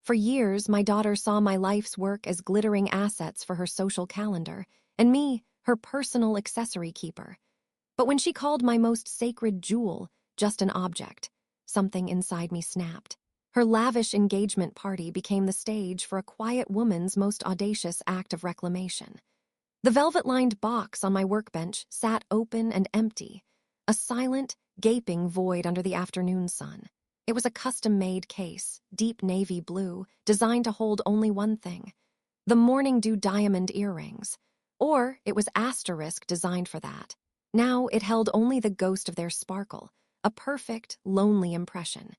For years, my daughter saw my life's work as glittering assets for her social calendar, and me, her personal accessory keeper. But when she called my most sacred jewel just an object, something inside me snapped. Her lavish engagement party became the stage for a quiet woman's most audacious act of reclamation. The velvet-lined box on my workbench sat open and empty, a silent, gaping void under the afternoon sun. It was a custom-made case, deep navy blue, designed to hold only one thing: the Morning Dew diamond earrings. Or it was asterisk designed for that. Now it held only the ghost of their sparkle, a perfect, lonely impression.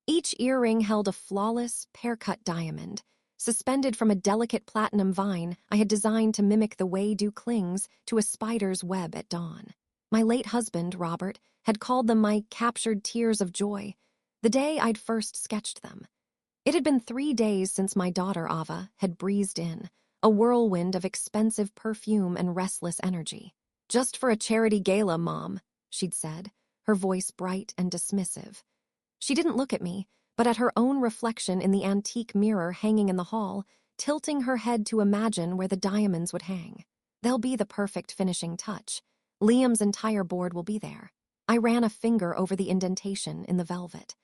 Each earring held a flawless, pear-cut diamond, suspended from a delicate platinum vine I had designed to mimic the way dew clings to a spider's web at dawn. My late husband, Robert, had called them my captured tears of joy, the day I'd first sketched them. It had been 3 days since my daughter, Ava, had breezed in, a whirlwind of expensive perfume and restless energy. "Just for a charity gala, Mom," she'd said, her voice bright and dismissive. She didn't look at me, but at her own reflection in the antique mirror hanging in the hall, tilting her head to imagine where the diamonds would hang. "They'll be the perfect finishing touch. Liam's entire board will be there." I ran a finger over the indentation in the velvet.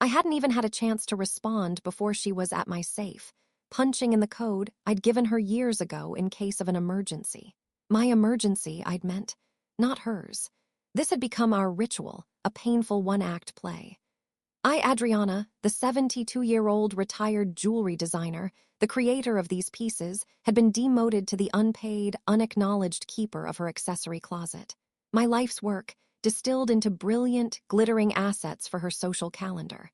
I hadn't even had a chance to respond before she was at my safe, punching in the code I'd given her years ago in case of an emergency. My emergency, I'd meant, not hers. This had become our ritual, a painful one-act play. Adriana, the 72-year-old retired jewelry designer, the creator of these pieces, had been demoted to the unpaid, unacknowledged keeper of her accessory closet. My life's work, distilled into brilliant, glittering assets for her social calendar.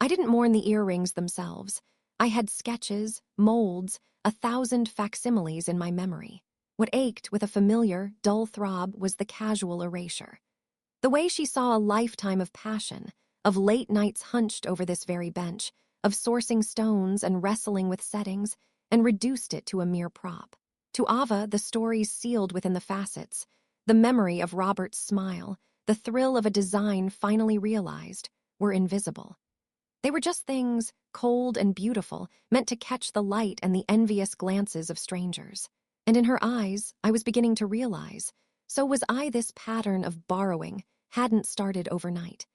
I didn't mourn the earrings themselves. I had sketches, molds, 1,000 facsimiles in my memory. What ached with a familiar, dull throb was the casual erasure. The way she saw a lifetime of passion, of late nights hunched over this very bench, of sourcing stones and wrestling with settings, and reduced it to a mere prop. To Ava, the stories sealed within the facets, the memory of Robert's smile, the thrill of a design finally realized, were invisible. They were just things, cold and beautiful, meant to catch the light and the envious glances of strangers. And in her eyes, I was beginning to realize, so was I. This pattern of borrowing hadn't started overnight.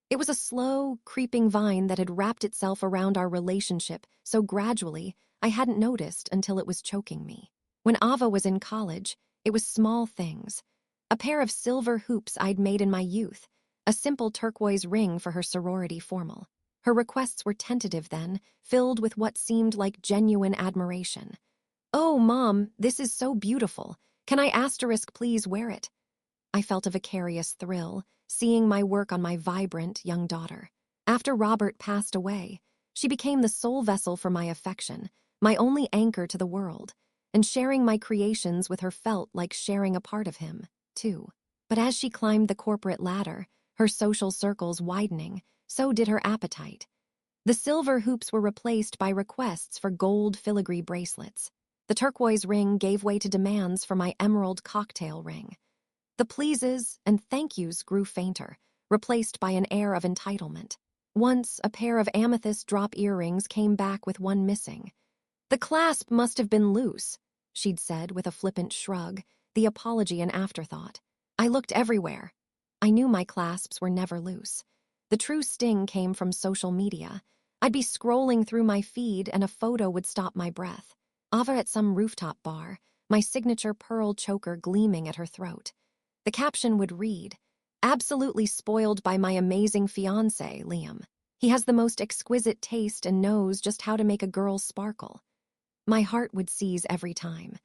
It was a slow, creeping vine that had wrapped itself around our relationship so gradually I hadn't noticed until it was choking me. When Ava was in college, it was small things. A pair of silver hoops I'd made in my youth, a simple turquoise ring for her sorority formal. Her requests were tentative then, filled with what seemed like genuine admiration. "Oh, Mom, this is so beautiful. Can I please wear it?" I felt a vicarious thrill, seeing my work on my vibrant young daughter. After Robert passed away, she became the sole vessel for my affection, my only anchor to the world, and sharing my creations with her felt like sharing a part of him, too. But as she climbed the corporate ladder, her social circles widening, so did her appetite. The silver hoops were replaced by requests for gold filigree bracelets. The turquoise ring gave way to demands for my emerald cocktail ring. The pleases and thank yous grew fainter, replaced by an air of entitlement. Once, a pair of amethyst drop earrings came back with one missing. "The clasp must have been loose," she'd said with a flippant shrug, the apology an afterthought. I looked everywhere. I knew my clasps were never loose. The true sting came from social media. I'd be scrolling through my feed and a photo would stop my breath. Ava at some rooftop bar, my signature pearl choker gleaming at her throat. The caption would read, "Absolutely spoiled by my amazing fiancé, Liam. He has the most exquisite taste and knows just how to make a girl sparkle." My heart would seize every time.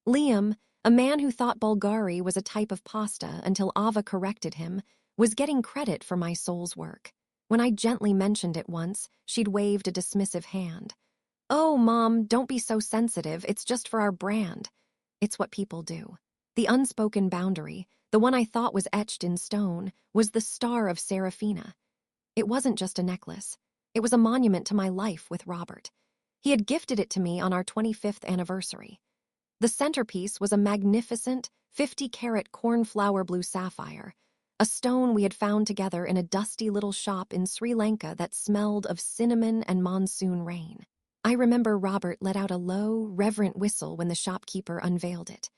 Liam, a man who thought Bulgari was a type of pasta until Ava corrected him, was getting credit for my soul's work. When I gently mentioned it once, she'd waved a dismissive hand. "Oh, Mom, don't be so sensitive. It's just for our brand." It's what people do. The unspoken boundary, the one I thought was etched in stone, was the star of Serafina. It wasn't just a necklace. It was a monument to my life with Robert. He had gifted it to me on our 25th anniversary. The centerpiece was a magnificent 50-carat cornflower blue sapphire, a stone we had found together in a dusty little shop in Sri Lanka that smelled of cinnamon and monsoon rain. I remember Robert let out a low, reverent whistle when the shopkeeper unveiled it.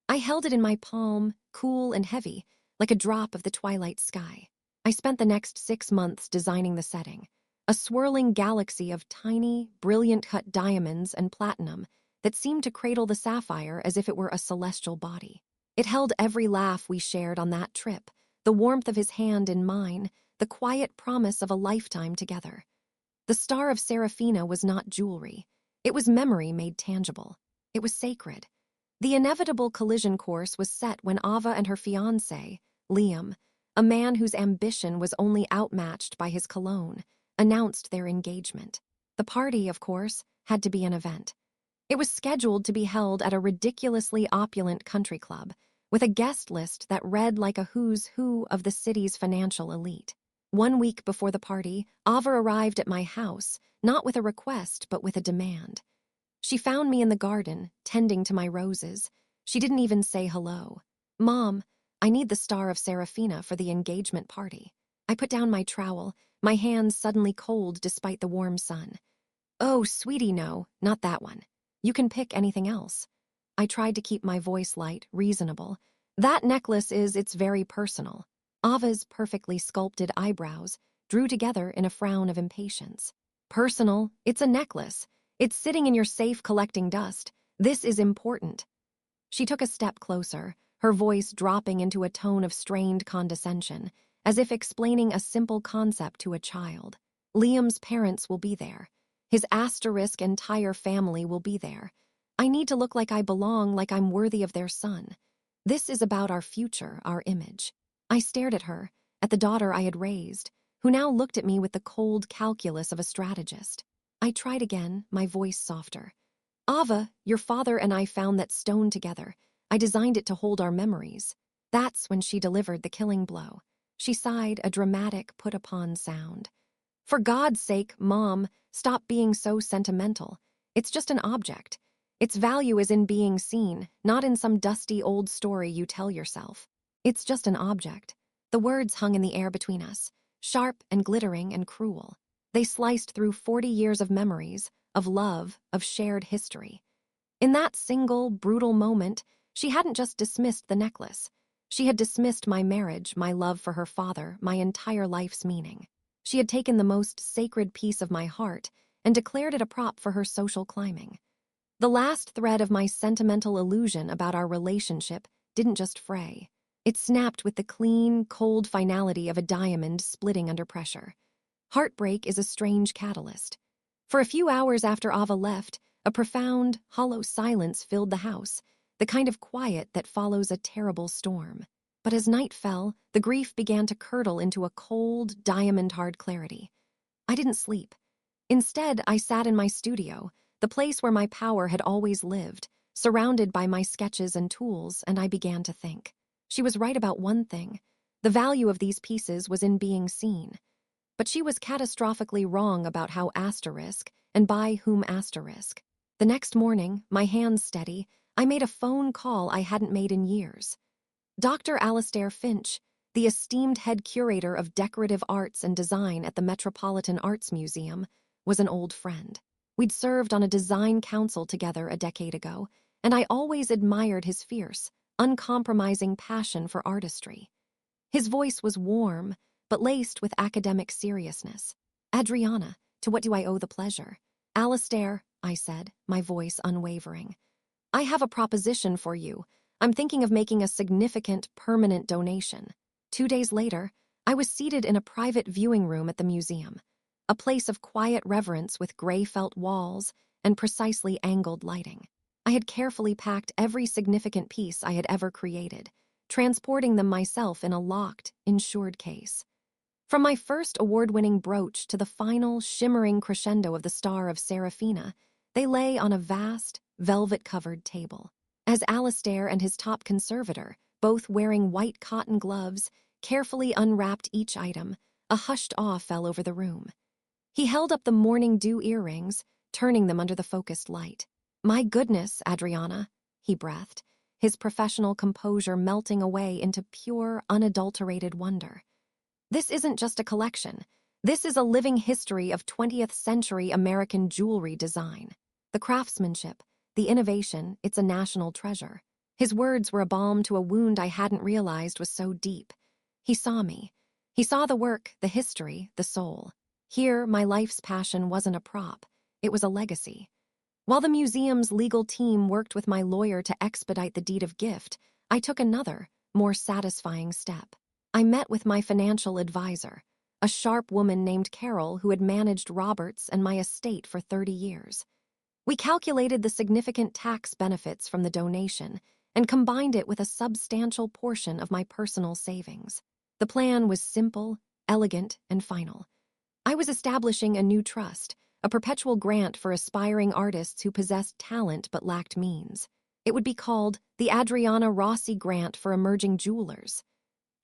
I held it in my palm, cool and heavy, like a drop of the twilight sky. I spent the next 6 months designing the setting, a swirling galaxy of tiny, brilliant-cut diamonds and platinum that seemed to cradle the sapphire as if it were a celestial body. It held every laugh we shared on that trip, the warmth of his hand in mine, the quiet promise of a lifetime together. The star of Serafina was not jewelry. It was memory made tangible. It was sacred. The inevitable collision course was set when Ava and her fiancé, Liam, a man whose ambition was only outmatched by his cologne, announced their engagement. The party, of course, had to be an event. It was scheduled to be held at a ridiculously opulent country club, with a guest list that read like a who's who of the city's financial elite. 1 week before the party, Ava arrived at my house, not with a request, but with a demand. She found me in the garden, tending to my roses. She didn't even say hello. "Mom, I need the star of Serafina for the engagement party." I put down my trowel, my hands suddenly cold despite the warm sun. "Oh, sweetie, no, not that one. You can pick anything else." I tried to keep my voice light, reasonable. "That necklace it's very personal." Ava's perfectly sculpted eyebrows drew together in a frown of impatience. "Personal? It's a necklace. It's sitting in your safe collecting dust. This is important." She took a step closer, her voice dropping into a tone of strained condescension, as if explaining a simple concept to a child. "Liam's parents will be there. His asterisk entire family will be there. I need to look like I belong, like I'm worthy of their son. This is about our future, our image." I stared at her, at the daughter I had raised, who now looked at me with the cold calculus of a strategist. I tried again, my voice softer. "Ava, your father and I found that stone together. I designed it to hold our memories." That's when she delivered the killing blow. She sighed, a dramatic, put-upon sound. "For God's sake, Mom, stop being so sentimental. It's just an object. Its value is in being seen, not in some dusty old story you tell yourself. It's just an object." The words hung in the air between us, sharp and glittering and cruel. They sliced through 40 years of memories, of love, of shared history. In that single, brutal moment, she hadn't just dismissed the necklace. She had dismissed my marriage, my love for her father, my entire life's meaning. She had taken the most sacred piece of my heart and declared it a prop for her social climbing. The last thread of my sentimental illusion about our relationship didn't just fray. It snapped with the clean, cold finality of a diamond splitting under pressure. Heartbreak is a strange catalyst. For a few hours after Ava left, a profound, hollow silence filled the house, the kind of quiet that follows a terrible storm. But as night fell, the grief began to curdle into a cold, diamond-hard clarity. I didn't sleep. Instead, I sat in my studio, the place where my power had always lived, surrounded by my sketches and tools, and I began to think. She was right about one thing. The value of these pieces was in being seen. But she was catastrophically wrong about how asterisk, and by whom asterisk. The next morning, my hands steady, I made a phone call I hadn't made in years. Dr. Alastair Finch, the esteemed head curator of decorative arts and design at the Metropolitan Arts Museum, was an old friend. We'd served on a design council together a decade ago, and I always admired his fierce, uncompromising passion for artistry. His voice was warm, but laced with academic seriousness. "Adriana, to what do I owe the pleasure?" "Alastair," I said, my voice unwavering. "I have a proposition for you. I'm thinking of making a significant, permanent donation." 2 days later, I was seated in a private viewing room at the museum, a place of quiet reverence with gray felt walls and precisely angled lighting. I had carefully packed every significant piece I had ever created, transporting them myself in a locked, insured case. From my first award-winning brooch to the final, shimmering crescendo of the star of Serafina, they lay on a vast, velvet-covered table. As Alastair and his top conservator, both wearing white cotton gloves, carefully unwrapped each item, a hushed awe fell over the room. He held up the morning dew earrings, turning them under the focused light. "My goodness, Adriana," he breathed, his professional composure melting away into pure, unadulterated wonder. "This isn't just a collection. This is a living history of 20th century American jewelry design. The craftsmanship, the innovation, it's a national treasure. His words were a balm to a wound I hadn't realized was so deep. He saw me. He saw the work, the history, the soul. Here, my life's passion wasn't a prop. It was a legacy. While the museum's legal team worked with my lawyer to expedite the deed of gift, I took another, more satisfying step. I met with my financial advisor, a sharp woman named Carol who had managed Roberts and my estate for 30 years. We calculated the significant tax benefits from the donation and combined it with a substantial portion of my personal savings. The plan was simple, elegant, and final. I was establishing a new trust, a perpetual grant for aspiring artists who possessed talent but lacked means. It would be called the Adriana Rossi Grant for Emerging Jewelers.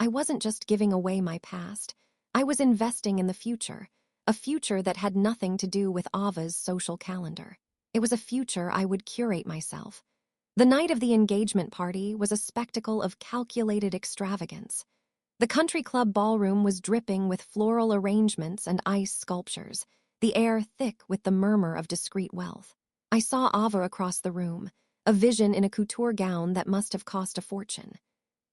I wasn't just giving away my past. I was investing in the future, a future that had nothing to do with Ava's social calendar. It was a future I would curate myself. The night of the engagement party was a spectacle of calculated extravagance. The country club ballroom was dripping with floral arrangements and ice sculptures, the air thick with the murmur of discreet wealth. I saw Ava across the room, a vision in a couture gown that must have cost a fortune.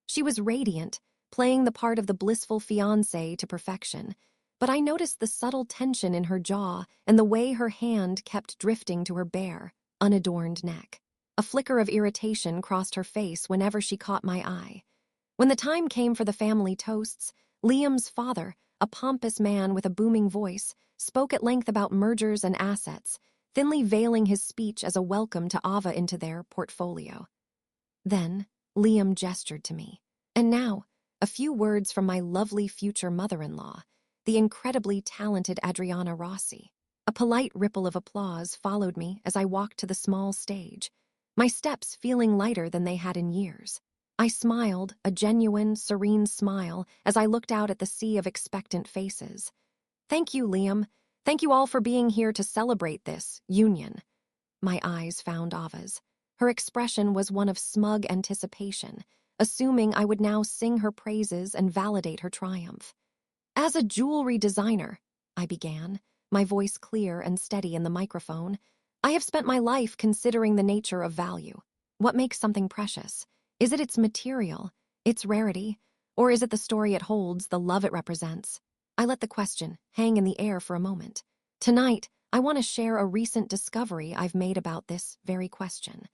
She was radiant, playing the part of the blissful fiancée to perfection, but I noticed the subtle tension in her jaw and the way her hand kept drifting to her bare, unadorned neck. A flicker of irritation crossed her face whenever she caught my eye. When the time came for the family toasts, Liam's father, a pompous man with a booming voice, spoke at length about mergers and assets, thinly veiling his speech as a welcome to Ava into their portfolio. Then, Liam gestured to me. And now, a few words from my lovely future mother-in-law, the incredibly talented Adriana Rossi. A polite ripple of applause followed me as I walked to the small stage, my steps feeling lighter than they had in years. I smiled, a genuine, serene smile, as I looked out at the sea of expectant faces. Thank you, Liam. Thank you all for being here to celebrate this union. My eyes found Ava's. Her expression was one of smug anticipation, assuming I would now sing her praises and validate her triumph. As a jewelry designer, I began, my voice clear and steady in the microphone, I have spent my life considering the nature of value. What makes something precious? Is it its material, its rarity, or is it the story it holds, the love it represents? I let the question hang in the air for a moment. Tonight, I want to share a recent discovery I've made about this very question.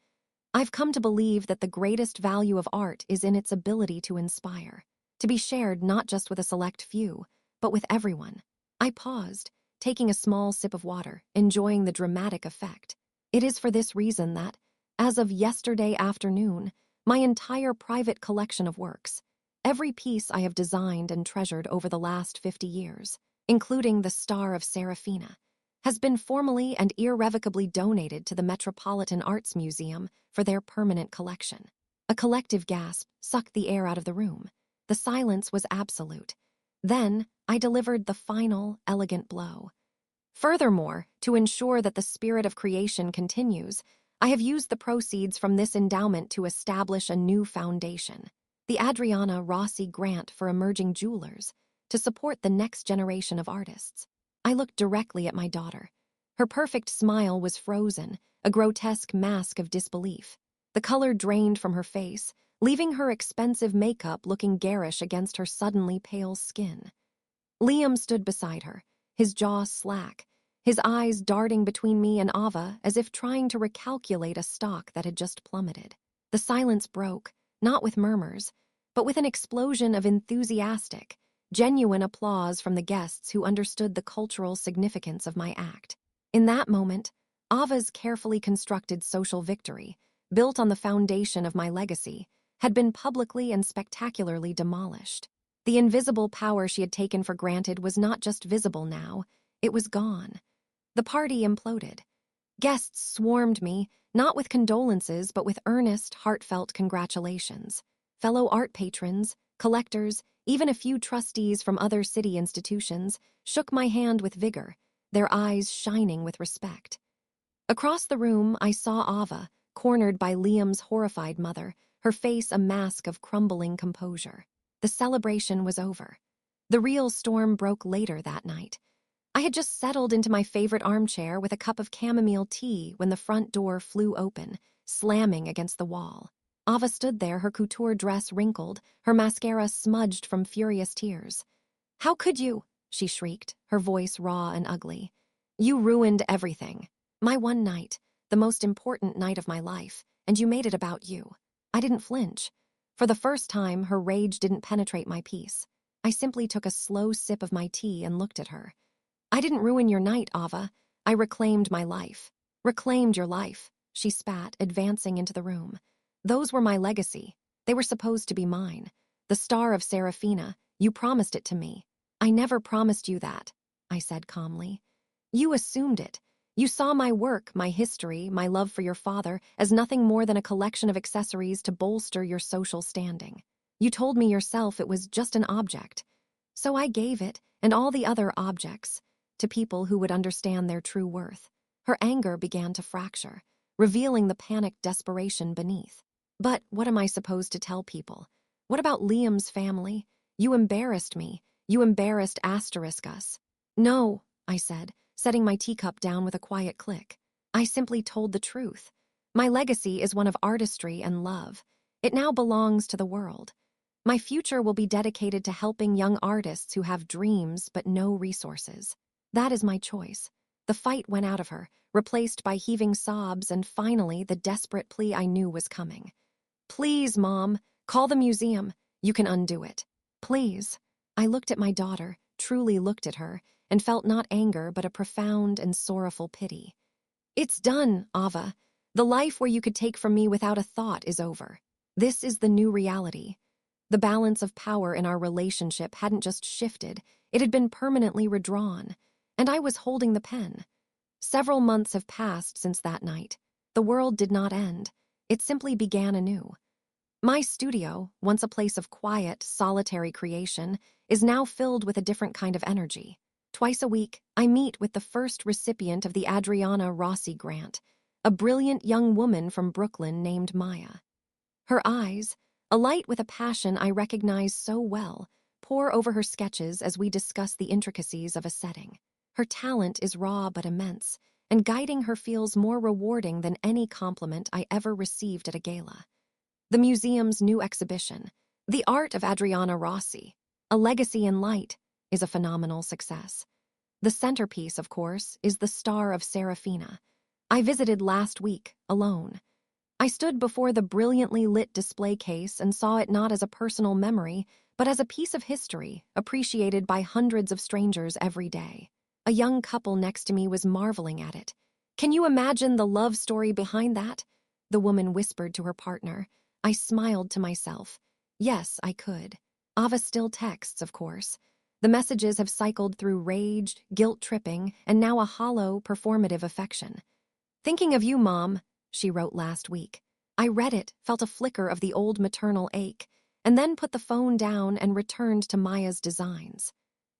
I've come to believe that the greatest value of art is in its ability to inspire, to be shared not just with a select few, but with everyone. I paused, taking a small sip of water, enjoying the dramatic effect. It is for this reason that, as of yesterday afternoon, my entire private collection of works, every piece I have designed and treasured over the last 50 years, including the Star of Serafina, has been formally and irrevocably donated to the Metropolitan Arts Museum for their permanent collection. A collective gasp sucked the air out of the room. The silence was absolute. Then, I delivered the final, elegant blow. Furthermore, to ensure that the spirit of creation continues, I have used the proceeds from this endowment to establish a new foundation, the Adriana Rossi Grant for Emerging Jewelers, to support the next generation of artists. I looked directly at my daughter. Her perfect smile was frozen, a grotesque mask of disbelief. The color drained from her face, leaving her expensive makeup looking garish against her suddenly pale skin. Liam stood beside her, his jaw slack, his eyes darting between me and Ava as if trying to recalculate a stock that had just plummeted. The silence broke, not with murmurs, but with an explosion of enthusiastic, genuine applause from the guests who understood the cultural significance of my act. In that moment, Ava's carefully constructed social victory, built on the foundation of my legacy, had been publicly and spectacularly demolished. The invisible power she had taken for granted was not just visible now, it was gone. The party imploded. Guests swarmed me, not with condolences but with earnest, heartfelt congratulations. Fellow art patrons, collectors, even a few trustees from other city institutions shook my hand with vigor, their eyes shining with respect. Across the room, I saw Ava, cornered by Liam's horrified mother, her face a mask of crumbling composure. The celebration was over. The real storm broke later that night. I had just settled into my favorite armchair with a cup of chamomile tea when the front door flew open, slamming against the wall. Ava stood there, her couture dress wrinkled, her mascara smudged from furious tears. "How could you?" she shrieked, her voice raw and ugly. "You ruined everything. My one night, the most important night of my life, and you made it about you." I didn't flinch. For the first time, her rage didn't penetrate my peace. I simply took a slow sip of my tea and looked at her. "I didn't ruin your night, Ava. I reclaimed my life." "Reclaimed your life," she spat, advancing into the room. "Those were my legacy. They were supposed to be mine. The star of Serafina, you promised it to me." "I never promised you that," I said calmly. "You assumed it. You saw my work, my history, my love for your father as nothing more than a collection of accessories to bolster your social standing. You told me yourself it was just an object. So I gave it, and all the other objects, to people who would understand their true worth." Her anger began to fracture, revealing the panicked desperation beneath. "But what am I supposed to tell people? What about Liam's family? You embarrassed me. You embarrassed us." "No," I said, setting my teacup down with a quiet click. "I simply told the truth. My legacy is one of artistry and love. It now belongs to the world. My future will be dedicated to helping young artists who have dreams but no resources. That is my choice." The fight went out of her, replaced by heaving sobs and finally the desperate plea I knew was coming. "Please, Mom, call the museum. You can undo it. Please." I looked at my daughter, truly looked at her, and felt not anger but a profound and sorrowful pity. "It's done, Ava. The life where you could take from me without a thought is over. This is the new reality." The balance of power in our relationship hadn't just shifted, it had been permanently redrawn, and I was holding the pen. Several months have passed since that night. The world did not end. It simply began anew. My studio, once a place of quiet, solitary creation, is now filled with a different kind of energy. Twice a week, I meet with the first recipient of the Adriana Rossi Grant, a brilliant young woman from Brooklyn named Maya. Her eyes, alight with a passion I recognize so well, pour over her sketches as we discuss the intricacies of a setting. Her talent is raw but immense, and guiding her feels more rewarding than any compliment I ever received at a gala. The museum's new exhibition, The Art of Adriana Rossi, A Legacy in Light, is a phenomenal success. The centerpiece, of course, is the Star of Serafina. I visited last week, alone. I stood before the brilliantly lit display case and saw it not as a personal memory, but as a piece of history appreciated by hundreds of strangers every day. A young couple next to me was marveling at it. "Can you imagine the love story behind that?" the woman whispered to her partner. I smiled to myself. Yes, I could. Ava still texts, of course. The messages have cycled through rage, guilt-tripping, and now a hollow, performative affection. "Thinking of you, Mom," she wrote last week. I read it, felt a flicker of the old maternal ache, and then put the phone down and returned to Maya's designs.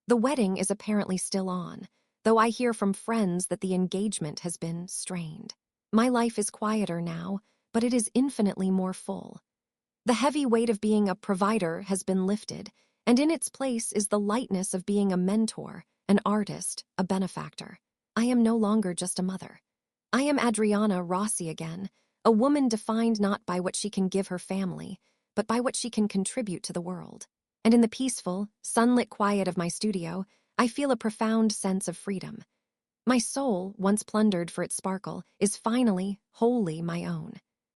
The wedding is apparently still on, though I hear from friends that the engagement has been strained. My life is quieter now, but it is infinitely more full. The heavy weight of being a provider has been lifted, and in its place is the lightness of being a mentor, an artist, a benefactor. I am no longer just a mother. I am Adriana Rossi again, a woman defined not by what she can give her family, but by what she can contribute to the world. And in the peaceful, sunlit quiet of my studio, I feel a profound sense of freedom. My soul, once plundered for its sparkle, is finally wholly my own.